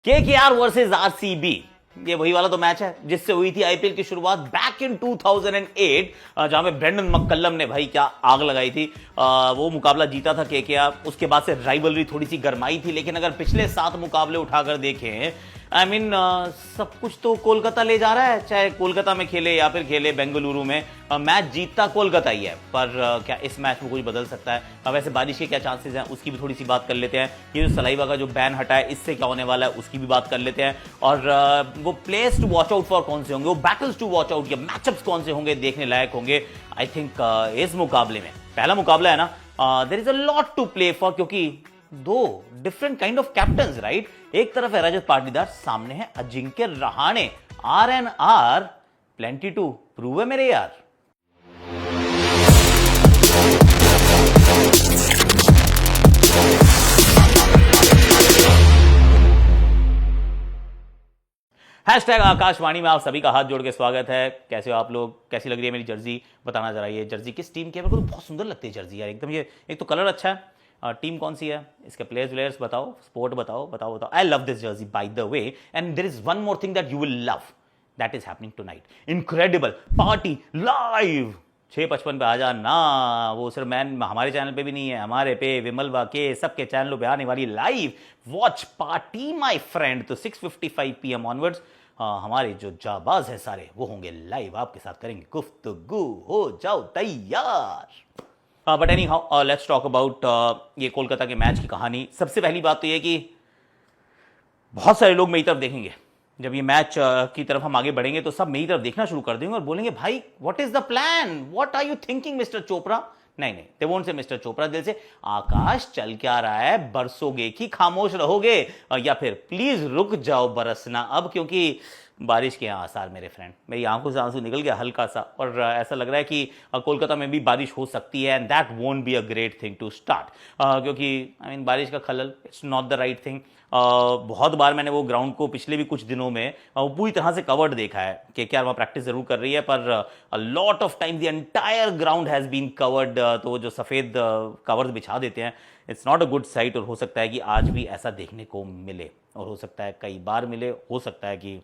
KKR versus RCB, ये वही वाला तो मैच है जिससे हुई थी आईपीएल की शुरुआत बैक इन 2008, जहां पे ब्रेंडन मैककलम ने भाई क्या आग लगाई थी। वो मुकाबला जीता था केकेआर। उसके बाद से राइवलरी थोड़ी सी गरमाई थी, लेकिन अगर पिछले 7 मुकाबले उठाकर देखें, आई मीन सब कुछ तो कोलकाता ले जा रहा है, चाहे कोलकाता में खेले या फिर खेले बेंगलुरु में। मैच जीतता कोलकाता ही है, पर क्या इस मैच में कुछ बदल सकता है? वैसे बारिश के क्या चांसेस हैं उसकी भी थोड़ी सी बात कर लेते हैं। ये जो सलाइवा का जो बैन हटा है, इससे क्या होने वाला है उसकी भी बात कर लेते हैं। और वो place to watch out for कौन से होंगे, वो बैटल्स टू वॉच आउट या मैचअप्स कौन से होंगे, देखने लायक होंगे। आई थिंक इस मुकाबले में, पहला मुकाबला है ना, there is a lot to play for, क्योंकि दो different kind of captains, right. एक तरफ है रजत पाटीदार, सामने है Ajinkya Rahane. Are plenty to prove है मेरे यार। हैशटैग आकाशवाणी में आप सभी का हाथ जोड़ के स्वागत है। कैसे हो आप लोग? कैसी लग रही है मेरी जर्सी? बताना जरा। ये जर्सी किस टीम की है? मेरे को तो बहुत सुंदर लगती है जर्सी यार, एकदम। ये एक तो कलर अच्छा है। टीम कौन सी है, इसके प्लेयर्स बताओ, स्पोर्ट बताओ। I love this jersey by the way, and there is one more thing that you will love, that is happening tonight. Incredible party live 6:55 पे आ जाना। वो सिर्फ मैन हमारे चैनल पे भी नहीं है, हमारे पे, विमल वाके, सबके चैनलों पे आने वाली live watch party my friend. तो 6:55 PM ऑनवर्ड्स हमारे जो जाबाज हैं सारे, वो होंगे लाइव, आपके साथ करेंगे गुफ्तगू। हो जाओ तैयार। But any how, let's talk about ये कोलकाता के मैच की कहानी। सबसे पहली बात तो ये कि बहुत सारे लोग मेरी तरफ देखेंगे। जब ये मैच की तरफ हम आगे बढ़ेंगे तो सब मेरी तरफ देखना शुरू कर देंगे और बोलेंगे, भाई what is the plan, what are you thinking mister Chopra. नहीं, they won't say mister Chopra, दिल से आकाश चल क्या रहा है, बरसोगे कि खामोश रहोगे, या फिर प्लीज रुक जाओ बरसना अब, क्योंकि बारिश के आसार मेरे फ्रेंड। मेरी आंखों से आंसू निकल गया हल्का सा, और ऐसा लग रहा है कि कोलकाता में भी बारिश हो सकती है, and that won't be a great thing to start, क्योंकि आई मीन बारिश का खलल, it's not the right thing. बहुत बार मैंने वो ग्राउंड को पिछले भी कुछ दिनों में पूरी तरह से कवर्ड देखा है कि क्या वहाँ प्रैक्टिस जरूर कर रही है, पर a lot of time the entire ground has been covered. तो वो जो सफ़ेद कवर्स बिछा देते हैं, it's not a good sight. और हो सकता है कि आज भी ऐसा देखने को मिले, और हो सकता है कई बार मिले, हो सकता है कि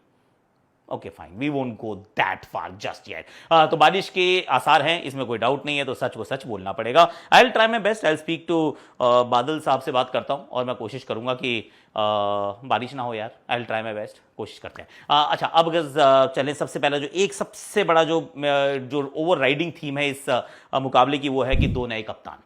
okay fine, we won't go that far just yet. तो बारिश के आसार हैं, इसमें कोई डाउट नहीं है, तो सच को सच बोलना पड़ेगा। I will try my best, I will speak to बादल साहब से बात करता हूँ, और मैं कोशिश करूंगा कि बारिश ना हो यार। आई विल ट्राई माई बेस्ट, कोशिश करते हैं। अच्छा, अब अगर चलें, सबसे पहला जो एक सबसे बड़ा जो ओवर राइडिंग थीम है इस मुकाबले की, वो है कि 2 नए कप्तान।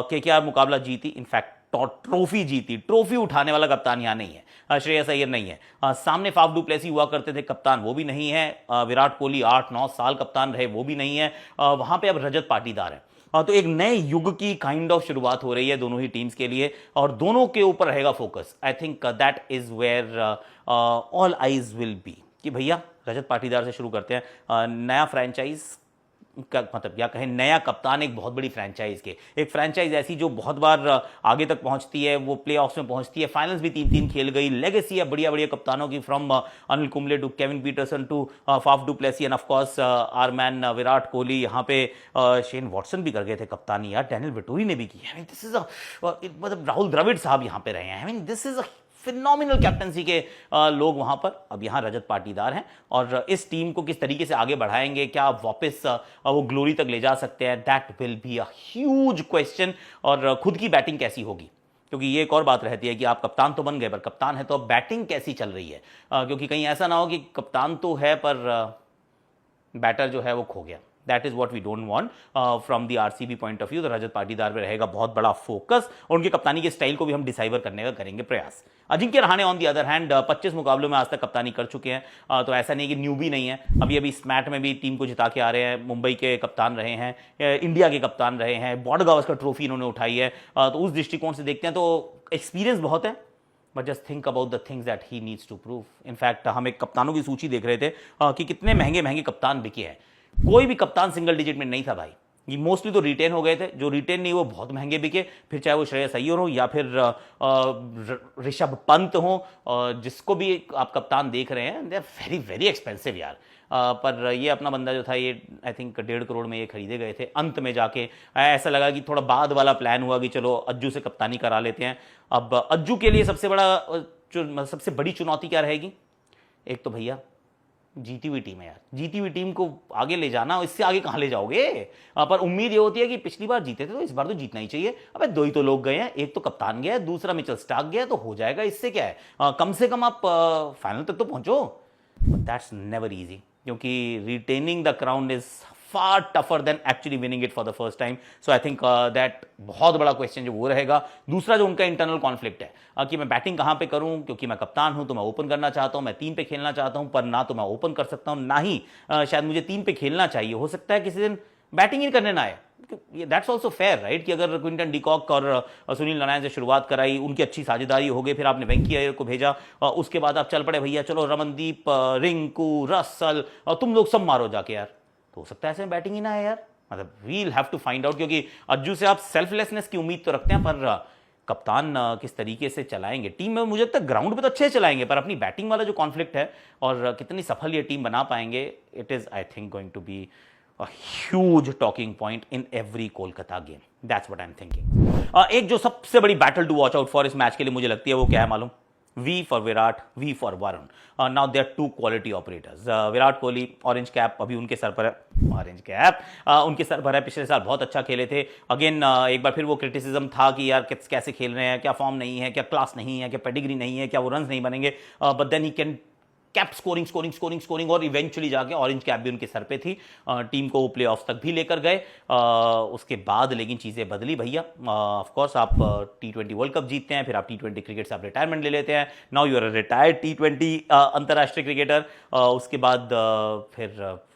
केकेआर मुकाबला जीती, इनफैक्ट ट्रॉफी जीती, ट्रॉफी उठाने वाला कप्तान यहां नहीं है, श्रेयस अय्यर नहीं है। सामने फाफ डू प्लेसी हुआ करते थे कप्तान, वो भी नहीं है। विराट कोहली 8-9 साल कप्तान रहे, वो भी नहीं है। वहां पे अब रजत पाटीदार है। तो एक नए युग की काइंड ऑफ शुरुआत हो रही है दोनों ही टीम्स के लिए, और दोनों के ऊपर रहेगा focus. I think that is where all eyes will be, कि भैया रजत पाटीदार से शुरू करते हैं। नया फ्रेंचाइज का मतलब क्या कहें, नया कप्तान एक बहुत बड़ी फ्रेंचाइज के, एक फ्रेंचाइज ऐसी जो बहुत बार आगे तक पहुंचती है, वो प्लेऑफ्स में पहुंचती है, फाइनल्स भी 3-3 खेल गई। लेगेसी है बढ़िया बढ़िया कप्तानों की, from Anil Kumble to Kevin Pietersen to Faf du Plessis, and of course our man Virat Kohli. यहाँ पे शेन वॉटसन भी कर गए थे कप्तानी यार, डैनियल वेटोरी ने भी की। आई मीन दिस इज मतलब राहुल द्रविड़ साहब यहाँ पे रहे हैं। I mean this is phenomenal captaincy के लोग वहां पर। अब यहां रजत पाटीदार हैं, और इस टीम को किस तरीके से आगे बढ़ाएंगे, क्या वापस वो ग्लोरी तक ले जा सकते हैं, that will be a huge question. और खुद की बैटिंग कैसी होगी, क्योंकि ये एक और बात रहती है कि आप कप्तान तो बन गए, पर कप्तान है तो अब बैटिंग कैसी चल रही है, क्योंकि कहीं ऐसा ना हो कि कप्तान तो है पर बैटर जो है वो खो गया। That is what we don't want from the RCB point of view. तो रजत पाटीदार पे रहेगा बहुत बड़ा फोकस, और उनकी कप्तानी के स्टाइल को भी हम डिसाइवर करने का करेंगे प्रयास। Ajinkya Rahane on the other hand 25 मुकाबलों में आज तक कप्तानी कर चुके हैं, तो ऐसा नहीं कि न्यू भी नहीं है। अभी इस मैच में भी टीम को जिता के आ रहे हैं, मुंबई के कप्तान रहे हैं, इंडिया के कप्तान रहे हैं, बॉर्डर गावस्कर ट्रॉफी इन्होंने उठाई है। तो उस दृष्टिकोण से देखते हैं तो एक्सपीरियंस बहुत है, but just think about the things that he needs to prove. In fact हम एक कप्तानों की सूची देख रहे थे कि कितने महंगे महंगे कप्तान बिके हैं। कोई भी कप्तान सिंगल डिजिट में नहीं था भाई, ये मोस्टली तो रिटेन हो गए थे, जो रिटेन नहीं वो बहुत महंगे बिके, फिर चाहे वो श्रेयस अय्यर हो या फिर ऋषभ पंत हो, जिसको भी आप कप्तान देख रहे हैं, they are very very expensive यार। पर ये अपना बंदा जो था, ये आई थिंक 1.5 करोड़ में ये खरीदे गए थे। अंत में जाके ऐसा लगा कि थोड़ा बाद वाला प्लान हुआ कि चलो अज्जू से कप्तानी करा लेते हैं। अब अज्जू के लिए सबसे बड़ा मतलब सबसे बड़ी चुनौती क्या रहेगी? एक तो भैया जीती हुई टीम है यार, जीती हुई टीम को आगे ले जाना, इससे आगे कहां ले जाओगे? पर उम्मीद ये होती है कि पिछली बार जीते थे तो इस बार तो जीतना ही चाहिए। अबे दो ही तो लोग गए हैं, एक तो कप्तान गया है, दूसरा मिचेल स्टार्क गया, तो हो जाएगा, इससे क्या है? कम से कम आप फाइनल तक तो पहुंचो। बट दैट्स नेवर इजी, क्योंकि retaining the crown is far tougher than actually winning it for the first time. So I think that बहुत बड़ा क्वेश्चन जो वो रहेगा। दूसरा जो उनका इंटरनल कॉन्फ्लिक्ट है कि मैं बैटिंग कहाँ पे करूँ, क्योंकि मैं कप्तान हूँ तो मैं ओपन करना चाहता हूँ, मैं 3 पे खेलना चाहता हूँ, पर ना तो मैं ओपन कर सकता हूँ ना ही शायद मुझे 3 पे खेलना चाहिए। हो सकता है किसी दिन बैटिंग ही करने ना आए। दैट्स ऑल्सो फेयर राइट, कि अगर क्विंटन डिकॉक और सुनील नारायण से शुरुआत कराई, उनकी अच्छी साझेदारी हो गई, फिर आपने वेंकी अय्यर को भेजा, उसके बाद आप चल पड़े भैया चलो रमनदीप, रिंकू, रसल, तुम लोग सब मारो जाके यार, हो सकता है ऐसे में बैटिंग ही ना है यार। मतलब we'll have to find out, क्योंकि अज्जू से आप सेल्फलेसनेस की उम्मीद तो रखते हैं, पर कप्तान किस तरीके से चलाएंगे टीम में, मुझे लगता है ग्राउंड पे तो अच्छे चलाएंगे, पर अपनी बैटिंग वाला जो कॉन्फ्लिक्ट है और कितनी सफल ये टीम बना पाएंगे, it is I think going to be a huge talking point in every Kolkata game. That's what I am thinking. एक जो सबसे बड़ी battle to watch out for इस मैच के लिए मुझे लगती है, वो क्या है मालूम? V for Virat, V for Varun. Now they are two quality operators. Virat Kohli orange cap अभी उनके सर पर है, ऑरेंज कैप उनके सर पर है, पिछले साल बहुत अच्छा खेले थे। अगेन एक बार फिर वो क्रिटिसिज्म था कि यार कैसे खेल रहे हैं, क्या फॉर्म नहीं है, क्या क्लास नहीं है, क्या पेडिग्री नहीं है, क्या वो रन नहीं बनेंगे, but then he can cap scoring और इवेंचुअली जाके ऑरेंज कैप भी उनके सर पे थी, टीम को प्ले ऑफ तक भी लेकर गए। उसके बाद लेकिन चीज़ें बदली भैया। ऑफ कोर्स आप T20 वर्ल्ड कप जीतते हैं, फिर आप T20 क्रिकेट से आप रिटायरमेंट ले लेते हैं। Now you are a retired T20 अंतर्राष्ट्रीय क्रिकेटर। उसके बाद फिर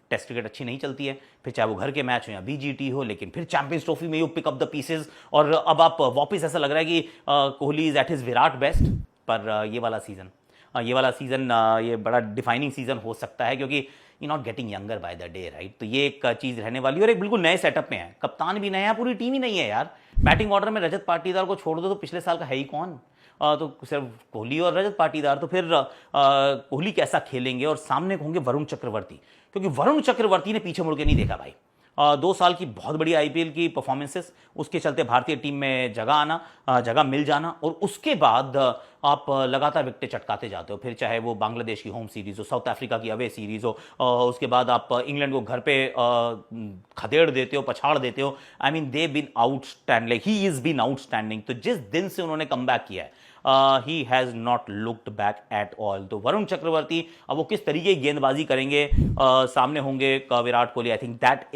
टेस्ट क्रिकेट अच्छी नहीं चलती है, फिर चाहे वो घर के मैच हो या BGT हो, लेकिन फिर चैंपियंस ट्रॉफी में you pick up the pieces, और अब आप वापस ऐसा लग रहा है कि Kohli is at his Virat best. पर ये वाला सीजन ये बड़ा डिफाइनिंग सीजन हो सकता है, क्योंकि you not getting younger by the day right. तो ये एक चीज़ रहने वाली है, और एक बिल्कुल नए सेटअप में है, कप्तान भी नया है, पूरी टीम ही नहीं है यार। बैटिंग ऑर्डर में रजत पाटीदार को छोड़ दो तो पिछले साल का है ही कौन? तो सिर्फ कोहली और रजत पाटीदार, तो फिर कोहली कैसा खेलेंगे, और सामने होंगे वरुण चक्रवर्ती, क्योंकि वरुण चक्रवर्ती ने पीछे मुड़ के नहीं देखा भाई। 2 साल की बहुत बड़ी IPL की परफॉर्मेंसेस, उसके चलते भारतीय टीम में जगह मिल जाना, और उसके बाद आप लगातार विकेटें चटकाते जाते हो, फिर चाहे वो बांग्लादेश की होम सीरीज हो, साउथ अफ्रीका की अवे सीरीज हो, उसके बाद आप इंग्लैंड को घर पे खदेड़ देते हो, पछाड़ देते हो। I mean they been outstanding, he is been outstanding. तो जिस दिन से उन्होंने कम बैक किया है, he has not looked back at all. तो वरुण चक्रवर्ती अब वो किस तरीके की गेंदबाजी करेंगे, सामने होंगे Virat Kohli. I think that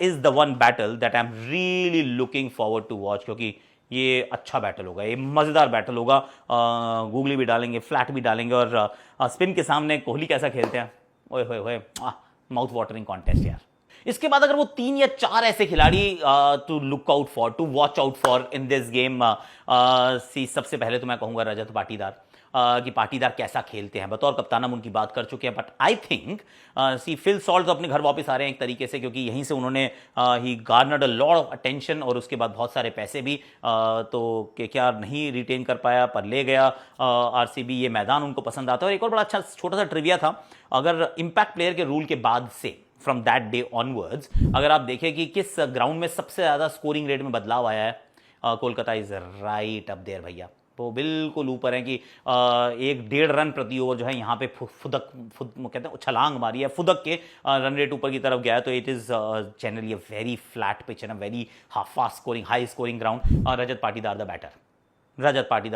is the one battle that I am really looking forward to watch, क्योंकि ये अच्छा बैटल होगा, ये मजेदार बैटल होगा। गूगली भी डालेंगे, फ्लैट भी डालेंगे, और स्पिन के सामने कोहली कैसा खेलते हैं, ओए होए होए, माउथ वाटरिंग कॉन्टेस्ट यार। इसके बाद अगर वो 3 या 4 ऐसे खिलाड़ी to look out for, to watch out for in this game, सबसे पहले तो मैं कहूंगा रजत पाटीदार, कि पाटीदार कैसा खेलते हैं। बतौर कप्तान हम उनकी बात कर चुके हैं, but I think Phil Salt तो अपने घर वापस आ रहे हैं एक तरीके से, क्योंकि यहीं से उन्होंने ही garnered a lot of attention, और उसके बाद बहुत सारे पैसे भी। तो KKR नहीं रिटेन कर पाया, पर ले गया RCB। ये मैदान उनको पसंद आता है। और एक और बड़ा अच्छा छोटा सा ट्रिविया था, अगर इम्पैक्ट प्लेयर के रूल के बाद से, फ्रॉम दैट डे ऑनवर्ड्स, अगर आप देखें कि किस ग्राउंड में सबसे ज्यादा स्कोरिंग रेट में बदलाव आया है, Kolkata is right up there भैया। वो बिल्कुल ऊपर है कि 1.5 रन प्रति ओवर जो है यहाँ पे कहते हैं छलांग मारी है, फुदक के रन रेट ऊपर की तरफ गया है। तो it is generally a very flat pitch and a very fast scoring, high scoring ground. Rajat Patidar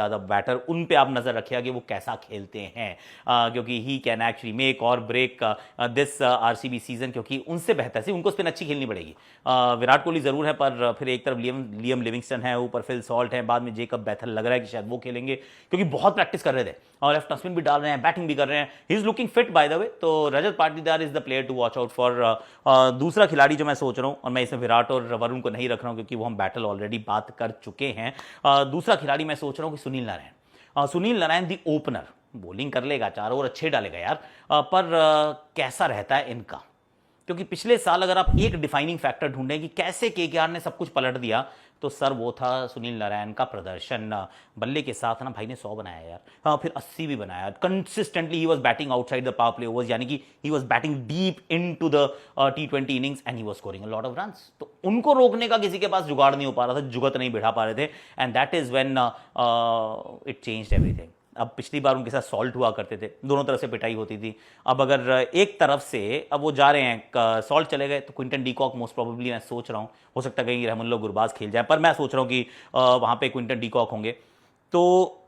the batter, उन पे आप नजर रखिएगा कि वो कैसा खेलते हैं, क्योंकि ही कैन एक्चुअली मेक और ब्रेक दिस RCB सीजन, क्योंकि उनसे बेहतर से उनको स्पिन अच्छी खेलनी पड़ेगी। विराट कोहली जरूर है, पर फिर एक तरफ लियम लिविंगस्टन है, ऊपर फिल सॉल्ट है, बाद में जेकब बैथल लग रहा है कि शायद वो खेलेंगे, क्योंकि बहुत प्रैक्टिस कर रहे थे, और लेफ्ट स्पिन भी डाल रहे हैं, बैटिंग भी कर रहे हैं। He is looking fit by the way. तो Rajat Patidar is the player to watch out for. दूसरा खिलाड़ी जो मैं सोच रहा हूँ, और मैं इसमें विराट और वरुण को नहीं रख रहा हूँ, क्योंकि वो हम बैटल ऑलरेडी बात कर चुके हैं। दूसरा खिलाड़ी मैं सोच रहा हूँ कि सुनील नारायण दी ओपनर, बॉलिंग कर लेगा, 4 ओवर अच्छे डालेगा यार, पर कैसा रहता है इनका, क्योंकि पिछले साल अगर आप एक डिफाइनिंग फैक्टर ढूंढें कि कैसे KKR ने सब कुछ पलट दिया, तो सर वो था सुनील नारायण का प्रदर्शन। बल्ले के साथ ना भाई ने 100 बनाया यार, हाँ फिर 80 भी बनाया consistently. He was batting outside the power play overs, यानी कि he was batting deep into the T20 innings and he was scoring a lot of runs. तो उनको रोकने का किसी के पास जुगाड़ नहीं हो पा रहा था, जुगत नहीं बिठा पा रहे थे, and that is when it changed everything. अब पिछली बार उनके साथ सॉल्ट हुआ करते थे, दोनों तरफ से पिटाई होती थी। अब अगर एक तरफ से अब वो जा रहे हैं, सॉल्ट चले गए, तो क्विंटन डीकॉक मोस्ट प्रोबेबली, मैं सोच रहा हूँ, हो सकता है कहीं रहमुल्ला गुरबाज खेल जाए, पर मैं सोच रहा हूँ कि वहाँ पे क्विंटन डीकॉक होंगे। तो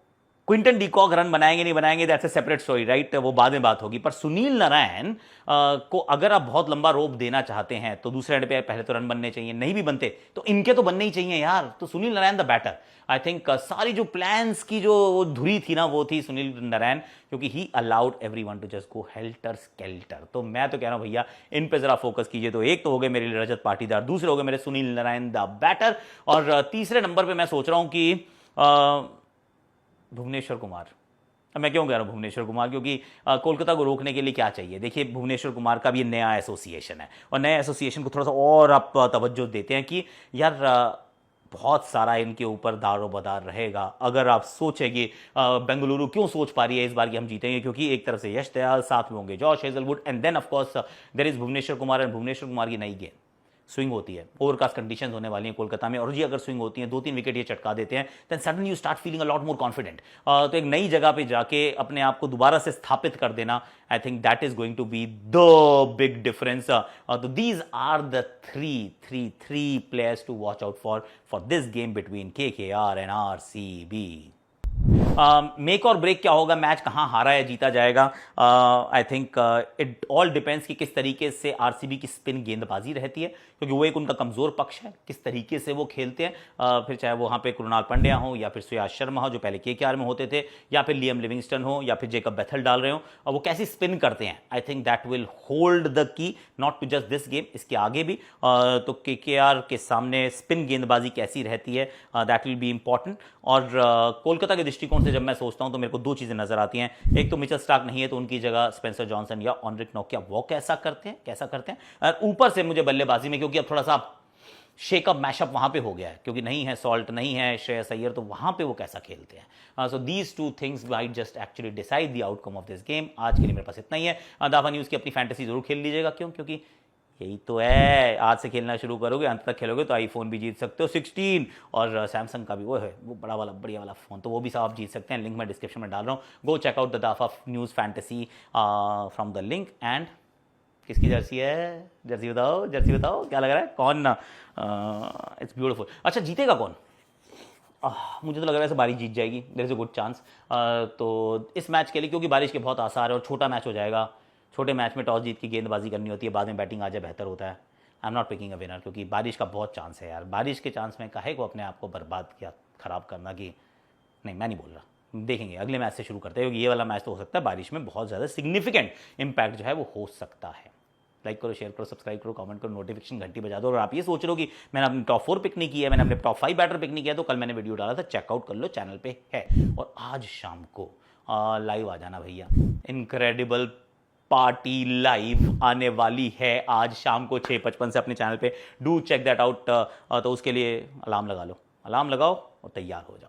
क्विंटन डीकॉक रन बनाएंगे नहीं बनाएंगे, that's a separate story right, वो बाद में बात होगी। पर सुनील नारायण को अगर आप बहुत लंबा रोप देना चाहते हैं तो दूसरे एंड पे पहले तो रन बनने चाहिए, नहीं भी बनते तो इनके तो बनने ही चाहिए यार। तो Sunil Narine the batter, I think सारी जो प्लान्स की जो धुरी थी ना वो थी सुनील नारायण, क्योंकि he allowed everyone to just go helter skelter. तो मैं तो कह रहा हूं भैया इन पे जरा फोकस कीजिए। तो एक तो हो गए मेरे रजत पाटीदार, दूसरे हो गए मेरे सुनील नारायण द बैटर, और तीसरे नंबर पे मैं सोच रहा हूं कि भुवनेश्वर कुमार। अब मैं क्यों कह रहा हूँ भुवनेश्वर कुमार, क्योंकि कोलकाता को रोकने के लिए क्या चाहिए, देखिए भुवनेश्वर कुमार का भी नया एसोसिएशन है, और नए एसोसिएशन को थोड़ा सा और आप तवज्जो देते हैं कि यार बहुत सारा इनके ऊपर दारोबदार रहेगा। अगर आप सोचें कि बेंगलुरु क्यों सोच पा रही है इस बार कि हम जीतेंगे, क्योंकि एक तरफ से यश दयाल, साथ में होंगे Josh Hazlewood, and then of course there is Bhuvneshwar Kumar, and Bhuvneshwar Kumar की नई गेंद स्विंग होती है, ओवरकास्ट कंडीशंस होने वाली हैं कोलकाता में, और जी अगर स्विंग होती हैं 2-3 विकेट ये चटका देते हैं, then suddenly you start feeling a lot more confident. तो एक नई जगह पे जाके अपने आप को दोबारा से स्थापित कर देना, I think that is going to be the big difference. तो these are the three players to watch out for this game between KKR and RCB। Make और ब्रेक क्या होगा, मैच कहाँ हारा या जीता जाएगा, I think it all depends कि किस तरीके से आरसीबी की स्पिन गेंदबाजी रहती है, क्योंकि वो एक उनका कमजोर पक्ष है, किस तरीके से वो खेलते हैं। फिर चाहे वो वहाँ पे कृणाल पांड्या हो, या फिर सुयाश शर्मा हो जो पहले KKR में होते थे, या फिर लियम लिविंगस्टन हो, या फिर जेकब बेथल डाल रहे हो, और वो कैसी स्पिन करते हैं, I think that will hold the key not to just this game, इसके आगे भी। तो KKR के सामने स्पिन गेंदबाजी कैसी रहती है, दैट विल बी इंपॉर्टेंट। और कोलकाता के दृष्टिकोण से जब मैं सोचता हूं तो मेरे को दो चीजें नजर आती हैं, एक तो मिचेल स्टार्क नहीं है तो उनकी जगह स्पेंसर जॉनसन या ऑनरिक नोकिया, वो कैसा करते हैं। और ऊपर से मुझे बल्लेबाजी में, क्योंकि अब थोड़ा सा शेकअप मैशअप वहां पे हो गया है, क्योंकि नहीं है सॉल्ट, नहीं है श्रेयस अय्यर, तो वहां पे वो कैसा खेलते हैं। So these two things might just actually decide the outcome of this game. आज के लिए मेरे पास इतना ही है। दावा न्यूज़ की अपनी फैंटेसी जरूर खेल लीजिएगा, क्यों, क्योंकि यही तो है, आज से खेलना शुरू करोगे अंत तक खेलोगे तो आईफोन भी जीत सकते हो 16, और सैमसंग का भी वो है, वो बड़ा वाला बढ़िया वाला फोन, तो वो भी सब आप जीत सकते हैं। लिंक मैं डिस्क्रिप्शन में डाल रहा हूँ, go check out the Dafa News fantasy from the link. And किसकी जर्सी है, जर्सी बताओ क्या लग रहा है, कौन, इट्स ब्यूटीफुल। अच्छा जीतेगा कौन, मुझे तो लग रहा है बारिश जीत जाएगी, there is a good chance. तो इस मैच के लिए, क्योंकि बारिश के बहुत आसार है और छोटा मैच हो जाएगा, छोटे मैच में टॉस जीत की गेंदबाजी करनी होती है, बाद में बैटिंग आ जाए बेहतर होता है। I am not picking a winner, क्योंकि बारिश का बहुत चांस है यार, बारिश के चांस में काहे को अपने आप को बर्बाद किया, खराब करना, कि नहीं मैं नहीं बोल रहा, देखेंगे अगले मैच से शुरू करते हैं, क्योंकि ये वाला मैच तो हो सकता है बारिश में बहुत ज़्यादा सिग्निफिकेंट इंपैक्ट जो है वो हो सकता है। लाइक करो, शेयर करो, सब्सक्राइब करो, कमेंट करो, नोटिफिकेशन घंटी बजा दो। और आप ये सोच रहे हो कि मैंने अपने टॉप 4 पिक नहीं किया है, मैंने अपने टॉप 5 बैटर पिक नहीं किया, तो कल मैंने वीडियो डाला था, चेकआउट कर लो, चैनल पे है। और आज शाम को लाइव आ जाना भैया, इनक्रेडिबल पार्टी लाइव आने वाली है आज शाम को 6:55 से अपने चैनल पे, डू चेक दैट आउट। तो उसके लिए अलार्म लगा लो, अलार्म लगाओ और तैयार हो जाओ।